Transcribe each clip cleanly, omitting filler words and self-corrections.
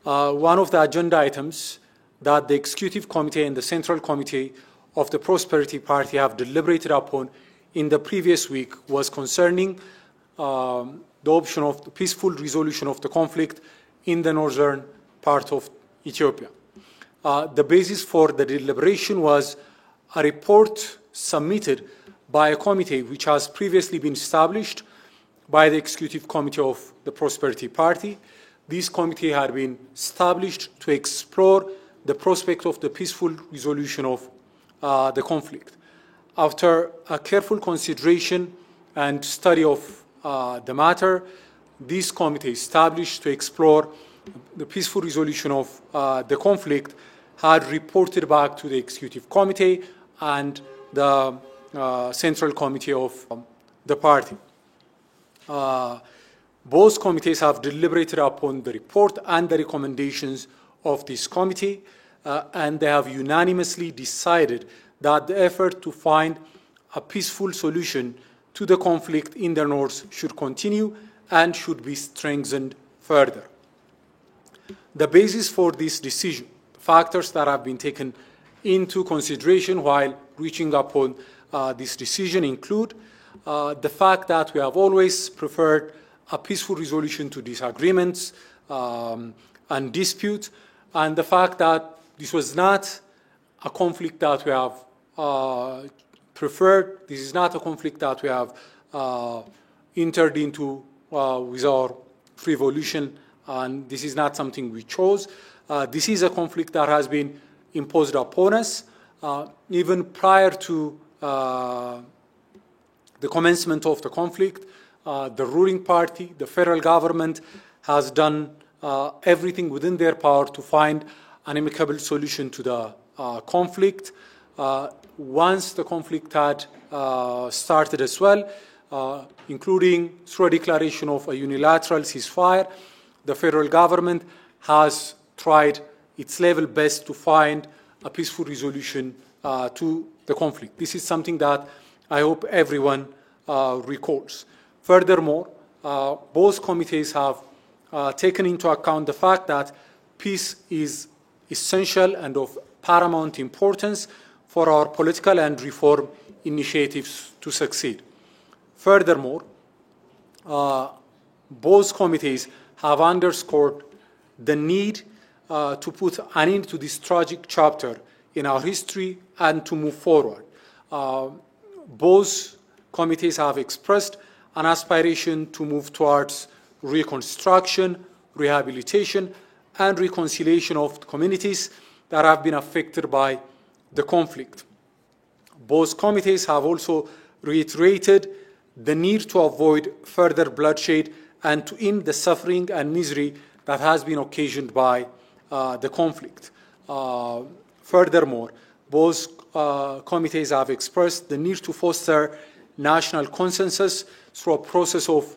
One of the agenda items that the Executive Committee and the Central Committee of the Prosperity Party have deliberated upon in the previous week was concerning the option of the peaceful resolution of the conflict in the northern part of Ethiopia. The basis for the deliberation was a report submitted by a committee which has previously been established by the Executive Committee of the Prosperity Party. This committee had been established to explore the prospect of the peaceful resolution of the conflict. After a careful consideration and study of the matter, this committee established to explore the peaceful resolution of the conflict had reported back to the Executive Committee and the Central Committee of the party. Both committees have deliberated upon the report and the recommendations of this committee, and they have unanimously decided that the effort to find a peaceful solution to the conflict in the north should continue and should be strengthened further. The basis for this decision, factors that have been taken into consideration while reaching upon this decision include the fact that we have always preferred a peaceful resolution to disagreements and disputes, and the fact that this was not a conflict that we have preferred. This is not a conflict that we have entered into with our revolution, and this is not something we chose. This is a conflict that has been imposed upon us even prior to the commencement of the conflict. The ruling party, the federal government, has done everything within their power to find an amicable solution to the conflict. Once the conflict had started as well, including through a declaration of a unilateral ceasefire, the federal government has tried its level best to find a peaceful resolution to the conflict. This is something that I hope everyone recalls. Furthermore, both committees have taken into account the fact that peace is essential and of paramount importance for our political and reform initiatives to succeed. Furthermore, both committees have underscored the need to put an end to this tragic chapter in our history and to move forward. Both committees have expressed an aspiration to move towards reconstruction, rehabilitation, and reconciliation of communities that have been affected by the conflict. Both committees have also reiterated the need to avoid further bloodshed and to end the suffering and misery that has been occasioned by the conflict. Furthermore, both committees have expressed the need to foster national consensus through a process of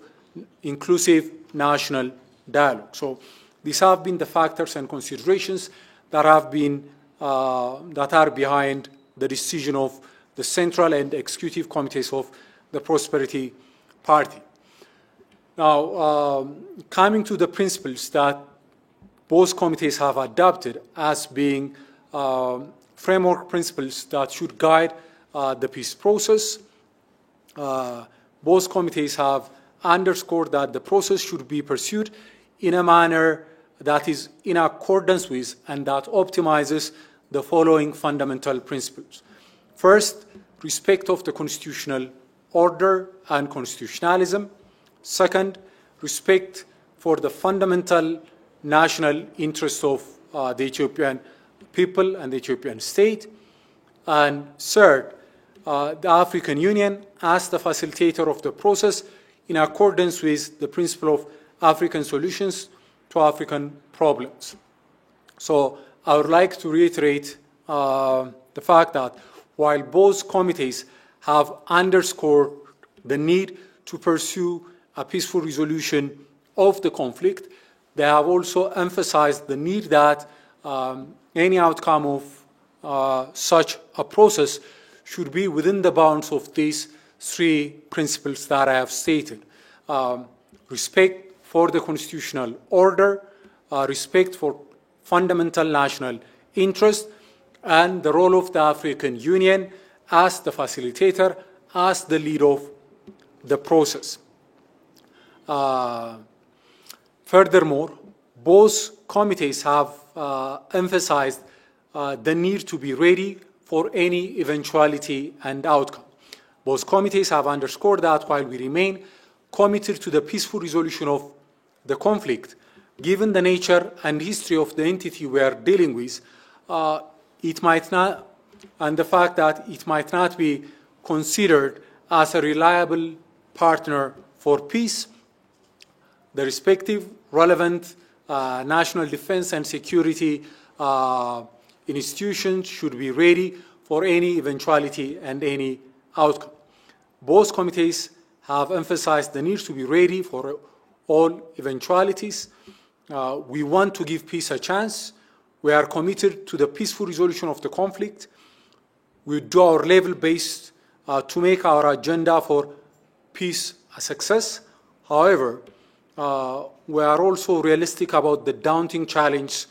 inclusive national dialogue. So these have been the factors and considerations that have been that are behind the decision of the Central and Executive Committees of the Prosperity Party. Now, coming to the principles that both committees have adopted as being framework principles that should guide the peace process, both committees have underscored that the process should be pursued in a manner that is in accordance with and that optimizes the following fundamental principles. First, respect of the constitutional order and constitutionalism. Second, respect for the fundamental national interests of the Ethiopian people and the Ethiopian state. And third, the African Union as the facilitator of the process in accordance with the principle of African solutions to African problems. So I would like to reiterate the fact that while both committees have underscored the need to pursue a peaceful resolution of the conflict, they have also emphasized the need that any outcome of such a process should be within the bounds of these three principles that I have stated. Respect for the constitutional order, respect for fundamental national interest, and the role of the African Union as the facilitator, as the lead of the process. Furthermore, both committees have emphasized the need to be ready for any eventuality and outcome. Both committees have underscored that while we remain committed to the peaceful resolution of the conflict, given the nature and history of the entity we are dealing with, it might not, and the fact that it might not be considered as a reliable partner for peace, the respective relevant national defense and security institutions should be ready for any eventuality and any outcome. Both committees have emphasized the need to be ready for all eventualities. We want to give peace a chance. We are committed to the peaceful resolution of the conflict. We do our level best to make our agenda for peace a success. However, we are also realistic about the daunting challenge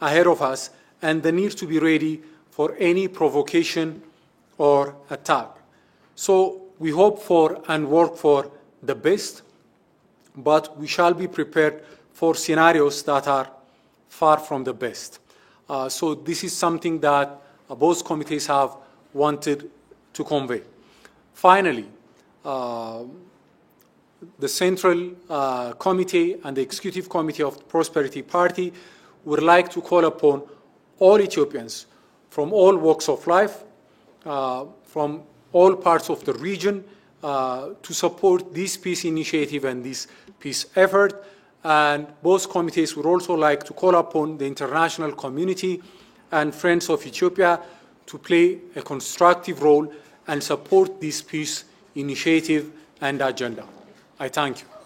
ahead of us and the need to be ready for any provocation or attack. So we hope for and work for the best, but we shall be prepared for scenarios that are far from the best. So this is something that both committees have wanted to convey. Finally, the Central Committee and the Executive Committee of the Prosperity Party would like to call upon all Ethiopians from all walks of life, from all parts of the region, to support this peace initiative and this peace effort. And both committees would also like to call upon the international community and friends of Ethiopia to play a constructive role and support this peace initiative and agenda. I thank you.